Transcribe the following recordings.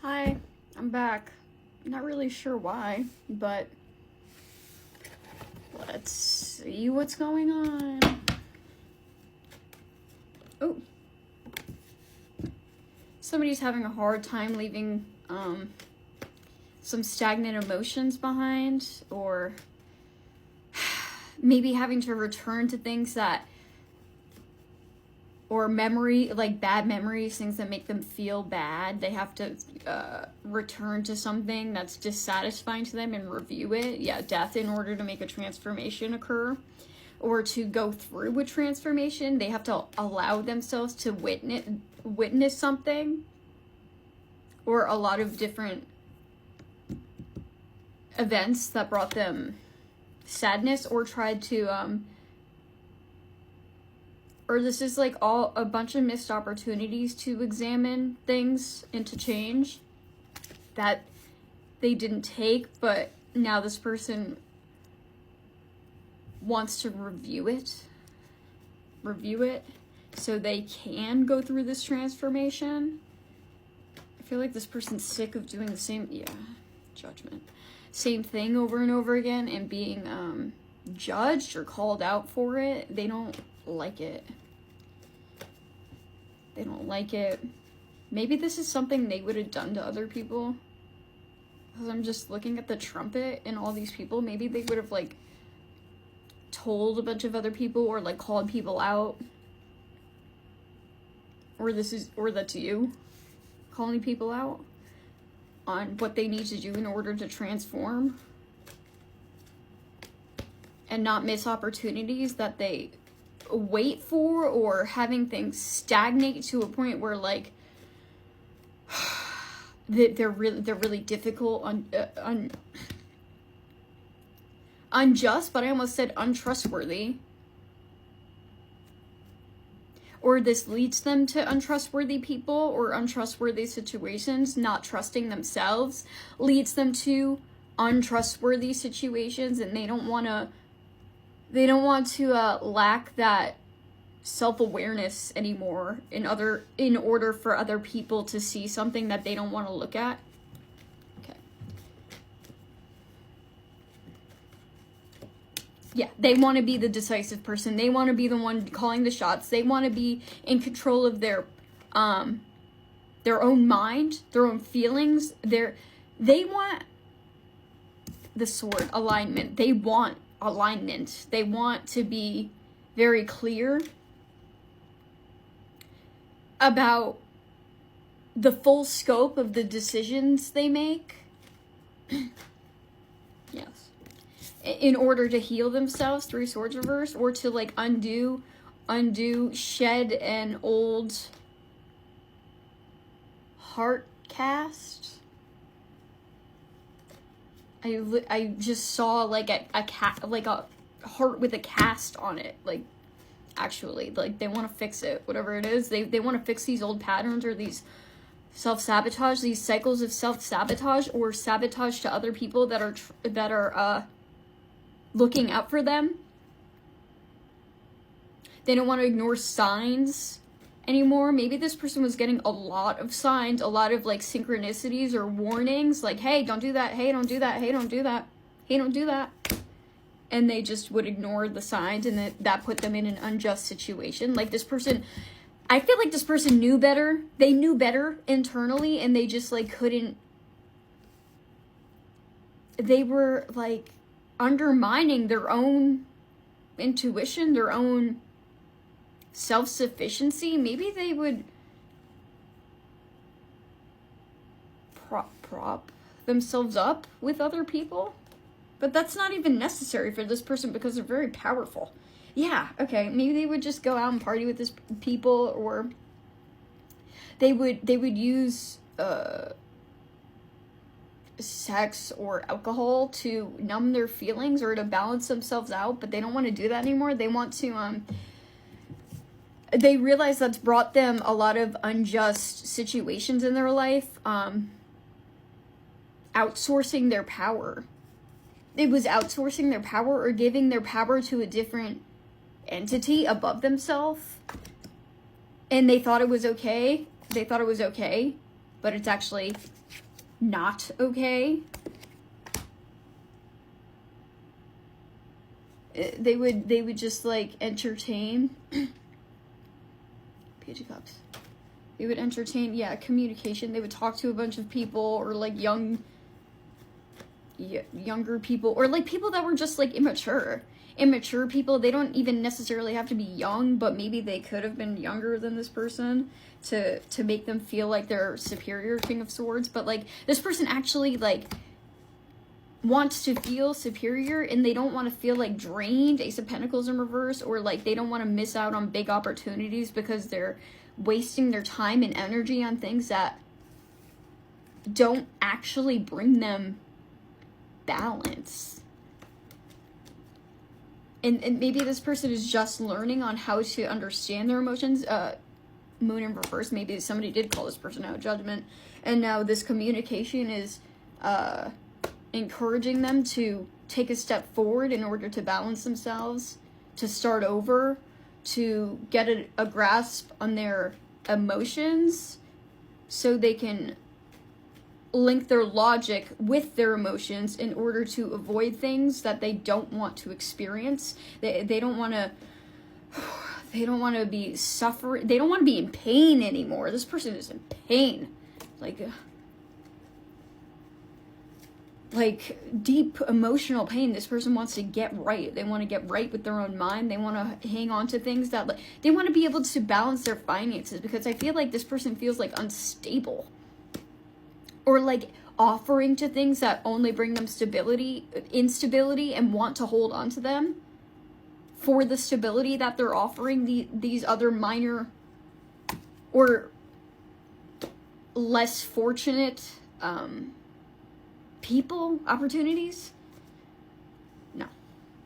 Hi, I'm back. Not really sure why, but let's see what's going on. Oh. Somebody's having a hard time leaving some stagnant emotions behind, or maybe having to return to things that, or memory, like bad memories, things that make them feel bad. They have to return to something that's dissatisfying to them and review it. Yeah, death in order to make a transformation occur. Or to go through a transformation, they have to allow themselves to witness something. Or a lot of different events that brought them sadness, or tried to or this is like all a bunch of missed opportunities to examine things and to change that they didn't take, but now this person wants to review it so they can go through this transformation. I feel like this person's sick of doing the same, judgment, same thing over and over again and being judged or called out for it. They don't like it. They don't like it. Maybe this is something they would have done to other people. Because I'm just looking at the trumpet and all these people. Maybe they would have, like, told a bunch of other people or, like, called people out. Or that's you calling people out on what they need to do in order to transform. And not miss opportunities that they wait for, or having things stagnate to a point where, like, they're really difficult, unjust, but I almost said untrustworthy. Or this leads them to untrustworthy people or untrustworthy situations. Not trusting themselves leads them to untrustworthy situations, and they don't want to lack that self-awareness anymore in order for other people to see something that they don't want to look at. Okay. Yeah, they want to be the decisive person. They want to be the one calling the shots. They want to be in control of their own mind, their own feelings. They want the sword alignment. They want alignment. They want to be very clear about the full scope of the decisions they make. Yes. In order to heal themselves through Swords Reverse, or to, like, undo, shed an old heart cast. I just saw, like, a heart with a cast on it, like, actually, like, they want to fix it, whatever it is. They want to fix these old patterns, or these self-sabotage, these cycles of self-sabotage, or sabotage to other people that are looking out for them. They don't want to ignore signs anymore. Maybe this person was getting a lot of signs, a lot of, like, synchronicities or warnings, like, hey, don't do that, hey, don't do that, hey, don't do that, hey, don't do that. And they just would ignore the signs, and that put them in an unjust situation. Like, this person, I feel like this person knew better. They knew better internally, and they just, like, couldn't. They were, like, undermining their own intuition, their own self-sufficiency. Maybe they would prop themselves up with other people. But that's not even necessary for this person because they're very powerful. Yeah, okay, maybe they would just go out and party with this people, or they would use sex or alcohol to numb their feelings or to balance themselves out, but they don't want to do that anymore. They want to they realize that's brought them a lot of unjust situations in their life. Outsourcing their power. It was outsourcing their power, or giving their power to a different entity above themselves. And they thought it was okay. but it's actually not okay. They would just like entertain. Page of Cups. They would entertain, yeah, communication. They would talk to a bunch of people, or like younger people, or like people that were just like immature people. They don't even necessarily have to be young, but maybe they could have been younger than this person to make them feel like they're superior, King of Swords. But like this person actually like wants to feel superior, and they don't want to feel like drained, Ace of Pentacles in reverse, or like they don't want to miss out on big opportunities because they're wasting their time and energy on things that don't actually bring them balance. And maybe this person is just learning on how to understand their emotions. Moon in reverse, maybe somebody did call this person out, Judgment, and now this communication is encouraging them to take a step forward in order to balance themselves, to start over, to get a grasp on their emotions so they can link their logic with their emotions in order to avoid things that they don't want to experience. They don't want to be suffering. They don't want to be in pain anymore. This person is in pain. Like deep emotional pain. This person wants to get right. They want to get right with their own mind. They want to hang on to things that they want to be able to balance their finances, because I feel like this person feels like unstable, or like offering to things that only bring them instability, and want to hold on to them for the stability that they're offering these other minor or less fortunate people, opportunities. No,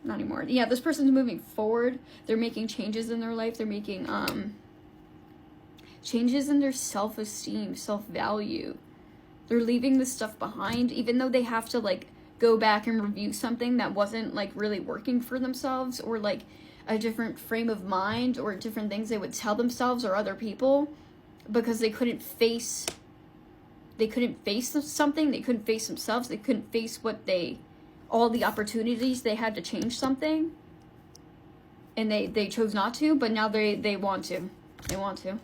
not anymore. Yeah, this person's moving forward. They're making changes in their life. They're making changes in their self-esteem, self-value. They're leaving this stuff behind, even though they have to like go back and review something that wasn't like really working for themselves, or like a different frame of mind, or different things they would tell themselves or other people, because they couldn't face something. They couldn't face themselves. They couldn't face all the opportunities they had to change something, and they chose not to. But now they want to. They want to.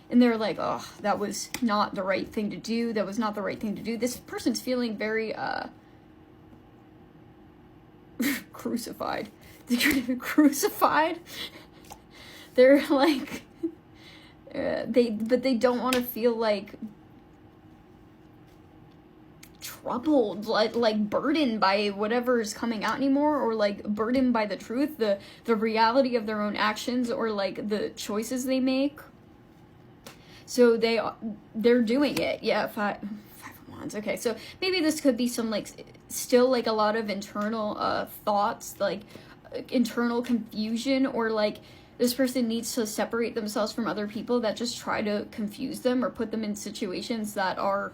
And they're like, oh, that was not the right thing to do. That was not the right thing to do. This person's feeling very crucified. They're crucified. They're like, but they don't want to feel like troubled, like burdened by whatever is coming out anymore, or like burdened by the truth, the reality of their own actions, or like the choices they make. So they're doing it. Yeah, five of Wands. Okay, so maybe this could be some like still like a lot of internal thoughts, like internal confusion, or like this person needs to separate themselves from other people that just try to confuse them or put them in situations that are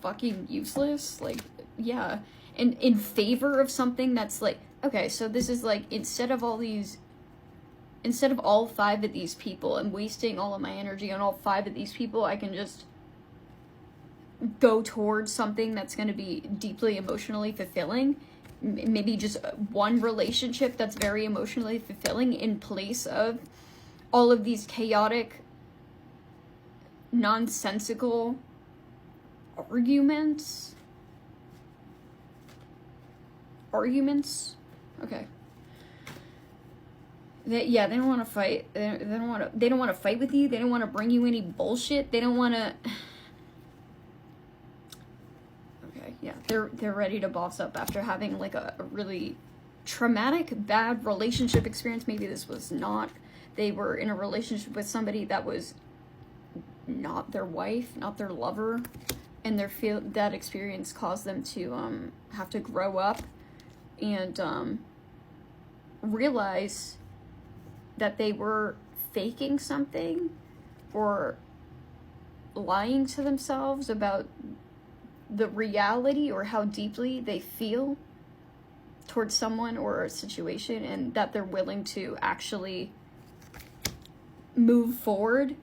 fucking useless. Like, yeah, and in favor of something that's like, okay, so this is like, instead of all 5 of these people and wasting all of my energy on all 5 of these people, I can just go towards something that's going to be deeply emotionally fulfilling. Maybe just one relationship that's very emotionally fulfilling, in place of all of these chaotic, nonsensical arguments. Okay. They don't want to fight. They don't want to fight with you. They don't want to bring you any bullshit. They don't want to. Okay, yeah, they're ready to boss up after having like a really traumatic, bad relationship experience. Maybe this was not. They were in a relationship with somebody that was not their wife, not their lover, and that experience caused them to have to grow up and realize that they were faking something or lying to themselves about the reality or how deeply they feel towards someone or a situation, and that they're willing to actually move forward